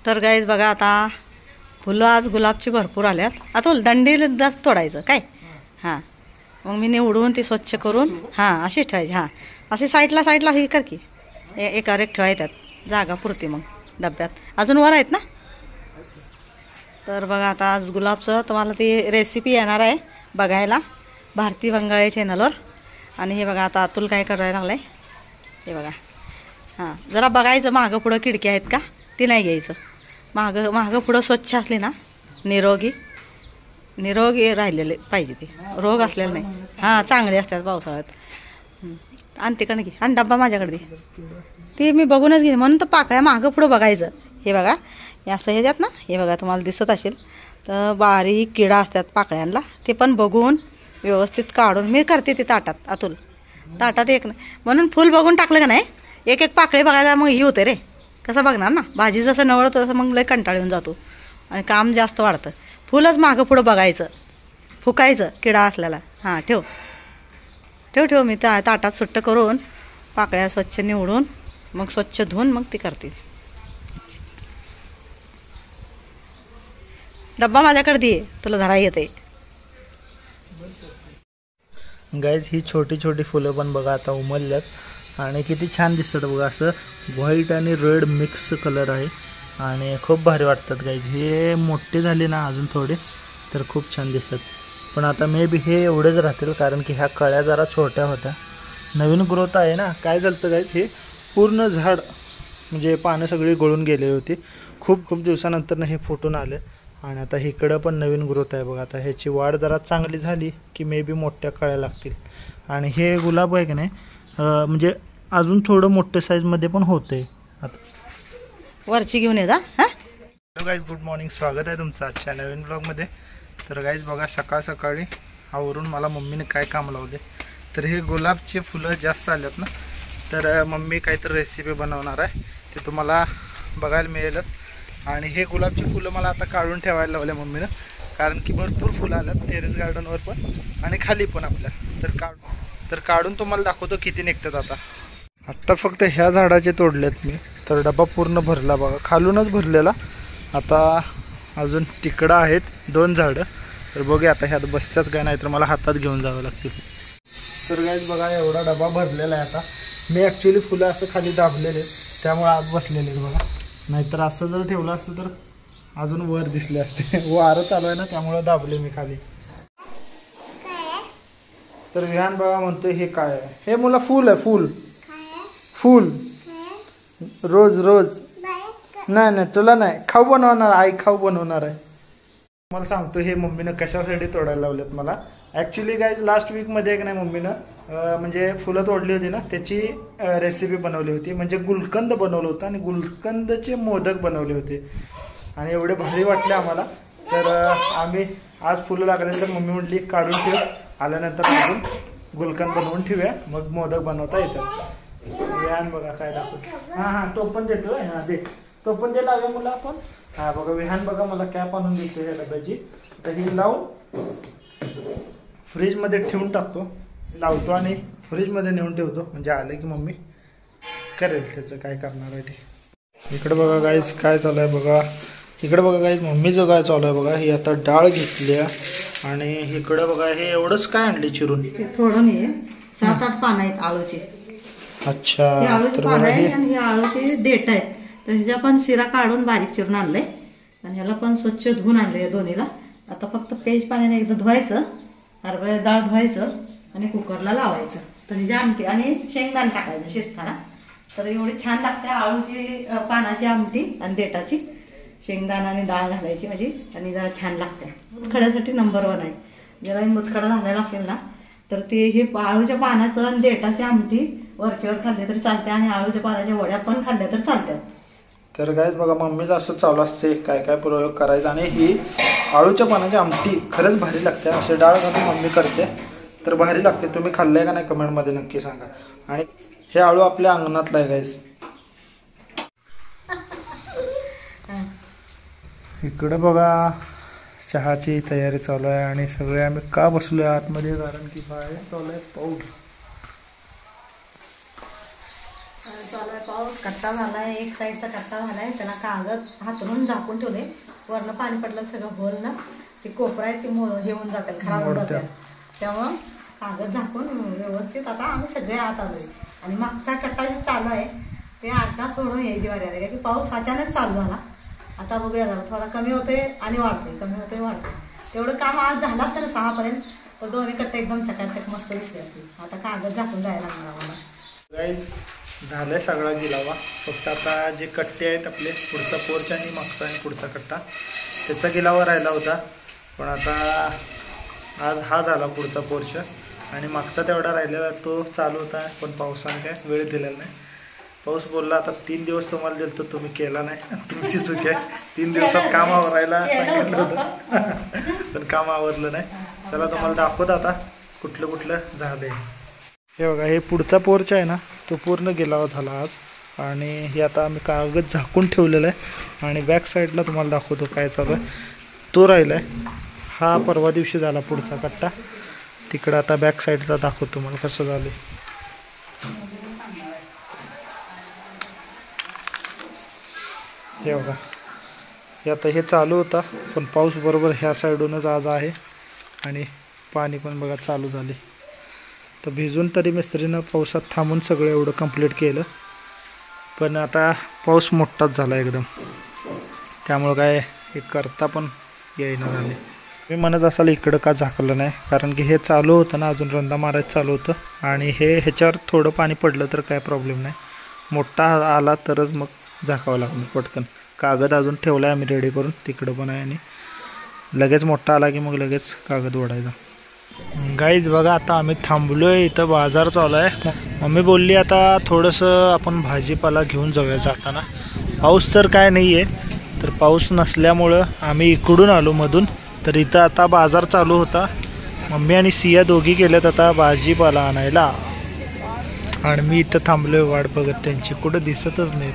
तर गाईज बघा आता फुलं आज गुलाबची भरपूर आल्यात. आता दंडीला तोडायचं काय. हां मग मी निवडून ती स्वच्छ करून हां अशी ठेवायची. हां अशी साईडला ही कर की एकावर एक ठेवाय त्यात जागा पुरते मग डब्यात. अजून वर आहेत ना. तर बघा आता आज गुलाबचं तुम्हाला ती रेसिपी येणार आहे बघायला भारती बंगाळे चॅनलवर. आणि हे बघा आता अतुल काय करायला लागलं आहे हे बघा. हां जरा बघायचं मागं पुढं खिडकी आहेत का ती नाही घ्यायचं. मागं पुढं स्वच्छ असली ना निरोगी राहिलेले पाहिजे ते रोग असलेला नाही. हां चांगले असतात पावसाळ्यात. आणि तिकडे घे आणि डब्बा माझ्याकडे दे ते मी बघूनच घेईन म्हणून तर पाकळ्या मागं पुढं बघायचं. हे बघा हे असं हे द्यात ना हे बघा तुम्हाला दिसत असेल तर बारीक किडा असतात पाकळ्यांना ते पण बघून व्यवस्थित काढून मी करते ते ताटात. अतुल ताटात एक नाही म्हणून फुल बघून टाकलं का नाही एक पाकळी बघायला मग ही होते रे. कसं बघणार ना भाजी जसं नवळतं तसं मग लय कंटाळ येऊन जातो आणि काम जास्त वाढतं. फुलच मागं पुढं बघायचं फुकायचं किडा असल्याला. हां ठेव मी ताटात सुट्ट करून पाकळ्या स्वच्छ निवडून मग स्वच्छ धुवून मग ती करते. डब्बा माझ्याकडे दे तुला धरा येते. गाईज ही छोटी छोटी फुलं पण बघा आता उमलल्यात आणि किती छान दिसतात बघा. असं व्हाईट आणि रेड मिक्स कलर आहे आणि खूप भारी वाटतात गाईज. हे मोठे झाले ना अजून थोडे तर खूप छान दिसतात. पण आता मे बी हे एवढेच राहतील कारण की ह्या कळ्या जरा छोट्या होत्या. नवीन ग्रोथ आहे ना. काय झालं तर गाईज हे पूर्ण झाड म्हणजे पानं सगळी गळून गेली होती. खूप दिवसानंतर हे फुटून आले आणि आता इकडं पण नवीन ग्रोथ आहे बघा. आता ह्याची वाढ जरा चांगली झाली की मे बी मोठ्या कळ्या लागतील. आणि हे गुलाब आहे की नाही म्हणजे अजून थोडं मोठ्या साईजमध्ये पण होते. आता वरची घेऊन ये जा. हां हॅलो गाईज गुड मॉर्निंग. स्वागत आहे तुमचं आजच्या नवीन ब्लॉगमध्ये. तर गाईज बघा सकाळी आवरून मला मम्मीने काय काम लावले तर हे गुलाबचे फुलं जास्त आलेत ना तर मम्मी काहीतरी रेसिपी बनवणार आहे ते तुम्हाला बघायला मिळेलच. आणि हे गुलाबची फुलं मला आता काढून ठेवायला लावल्या मम्मीनं कारण की भरपूर फुलं आल्यात टेरेस गार्डनवर पण आणि खाली पण आपल्या. तर काढून तुम्हाला दाखवतो किती निघतात. आत्ता फक्त ह्या झाडाचे तोडलेत मी तर डबा पूर्ण भरला बघा. खालूनच भरलेला. आता अजून तिकडं आहेत 2 झाडं तर बघूया आता ह्यात बसतात काय नाही तर मला हातात घेऊन जावं लागतील. तर गाईज बघा एवढा डबा भरलेला आहे. आता मी ॲक्च्युली फुलं असं खाली दाबलेले त्यामुळे आत बसलेले बघा. नाहीतर असं जर ठेवलं असतं तर अजून वर दिसले असते. वारं चालू आहे ना त्यामुळे दाबले मी खाली. तर विहान बघा म्हणतोय हे काय आहे. हे मुला फूल आहे फूल रोज नाही तुला नाही खाऊ बनवणार आई खाऊ बनवणार आहे. मला सांगतो हे मम्मीनं कशासाठी तोडायला लावलेत मला. ॲक्च्युली गाईज लास्ट वीकमध्ये एक नाही मम्मीनं म्हणजे फुलं तोडली होती ना त्याची रेसिपी बनवली होती. म्हणजे गुलकंद बनवलं होतं आणि गुलकंदचे मोदक बनवले होते आणि एवढे भारी वाटले आम्हाला. तर आम्ही आज फुलं लागल्यानंतर मम्मी म्हटली काढून ठेव आल्यानंतर अजून गुलकंद बनवून ठेवूया मग मोदक बनवता येतात. विहान बघा काय दाखवतो. हां तो पण देतो. हां दे तो पण दे लावूया मुला आपण. हां बघा विहान बघा मला कॅप आणून देतो ह्या डब्याची. तर ही लावून फ्रीजमध्ये ठेवून टाकतो लावतो आणि फ्रीजमध्ये नेऊन ठेवतो म्हणजे आलं की मम्मी करेल त्याचं काय करणार आहे ते. इकडे बघा गाईज काय चालू आहे बघा. इकडे बघा गाईज मम्मीचं काय चालू आहे बघा. ही आता डाळ घेतली आणि इकडं बघा हे एवढंच काय आणले चिरून थोडं नाही 7-8 पानं आहेत आळूची. अच्छा आळूची पानं आहेत आणि ही आळूची देठ आहेत तर ह्याच्या पण शिरा काढून बारीक चिरून आणलंय आणि ह्याला पण स्वच्छ धुवून आणलं या दोन्हीला. आता फक्त पेज पाण्याने एकदा धुवायचं हरभरा डाळ धुवायचं आणि कुकरला लावायचं. तर ह्याची आमटी आणि शेंगदाणे टाकायचं शिजताना. तर एवढी छान लागते आळूची पानाची आमटी आणि देठाची शेंगदाणा आणि डाळ घालायची म्हणजे आणि जरा छान लागते. मुतखड्यासाठी नंबर 1 आहे. जरा मुतखडा झालेला असेल ना तर ते हे आळूच्या पानाचं आणि देठाची आमटी वरच्यावर खाल्ले तरी चालते आणि आळूच्या पानाच्या वड्या पण खाल्ल्या तर चालतात. तर गाईज बघा मम्मीचं असं चालू असते काय काय प्रयोग करायचा. आणि ही आळूच्या पानाची आमटी खरंच भारी लागते. असे डाळ घालून मम्मी करते तर भारी लागते. तुम्ही खाल्लंय का नाही कमेंटमध्ये नक्की सांगा. आणि हे आळू आपल्या अंगणातलं आहे गाईज. इकडं बघा चहाची तयारी चालू आहे आणि सगळे आम्ही का बसलो आहे आतमध्ये कारण की बाहेर चालू आहे पाऊस. पाऊस कट्टा झालाय, एक साईडचा कट्टा झालाय, त्याला कागद हातरून झाकून ठेवले. वरनं पाणी पडलं सगळं होल ना, ते कोपरा आहे ते हे होऊन जातात, खराब होऊन जातात. त्यामुळं कागद झाकून व्यवस्थित आता आम्ही सगळे आत आलोय. आणि मागचा कट्टा जे चालू आहे ते आता सोडून यायची वारी आली, की पाऊस अचानक चालू झाला. आता बघूया जरा थोडा कमी होतोय आणि वाढतोय, कमी होतोय वाढतोय. तेवढं काम आज झालं असतं 6 पर्यंत, तर दोन्ही कट्टे एकदम चकाचक मस्त दिसले असते. आता कागद झाकून जायला लागणार आम्हाला. गाईज झालंय सगळा गिलावा, फक्त आता जे कट्टे आहेत आपले पुढचा पोर्च आणि मागचा आणि पुढचा कट्टा त्याचा गिलावा राहिला होता. पण आता आज हा झाला पुढचा पोर्च आणि मागचा तेवढा राहिलेला तो चालू होता. पण पावसाने काय वेळ दिलेला नाही. पाऊस बोलला आता 3 दिवस तुम्हाला दिलं तर तुम्ही केला नाही, तुमची चूक आहे. 3 दिवसात काम आवरायला सांगितलं होतं पण काम आवरलं नाही. चला तुम्हाला दाखवत आता कुठलं कुठलं झालंय. हे बघा, हे पुढचा पोर्च आहे ना तो पूर्ण गिलावा झाला आज. आणि हे आता आम्ही कागद झाकून ठेवलेलं आहे. आणि बॅक साईडला तुम्हाला दाखवतो काय चालू आहे. तो राहिला आहे, हा परवा दिवशी झाला पुढचा कट्टा. तिकडं आता बॅक साईडला दाखवतो तुम्हाला कसं झालं. हे बघा, हे आता हे चालू होता पण पाऊस बरोबर ह्या साईडूनच आज आहे. आणि पाणी पण बघा चालू झाले. तर भिजून तरी मिस्त्रीनं पावसात थांबून सगळं एवढं कंप्लीट केलं. पण आता पाऊस मोठाच झाला एकदम, त्यामुळं काय हे करता पण येईना झाले. मी म्हणत असाल इकडं का झाकलं नाही, कारण की हे चालू होतं ना, अजून रंदा मारायचं चालू होतं. आणि ह्याच्यावर थोडं पाणी पडलं तर काय प्रॉब्लेम नाही, मोठा आला तरच मग झाकावं लागणार पटकन. कागद अजून ठेवला आहे आम्ही रेडी करून, तिकडं पण आहे. आणि लगेच मोठा आला की मग लगेच कागद ओढायचा. गाईज बघा, आता आम्ही थांबलोय इथं, बाजार चालू आहे. मम्मी बोलली आता थोडंसं आपण भाजीपाला घेऊन जाऊया जाताना. पाऊस तर काय नाही आहे, तर पाऊस नसल्यामुळं आम्ही इकडून आलो मधून. तर इथं आता बाजार चालू होता. मम्मी आणि सिया दोघी गेल्यात आता भाजीपाला आणायला. आणि मी इथं थांबलोय वाट बघत त्यांची, कुठं दिसतच नाहीत.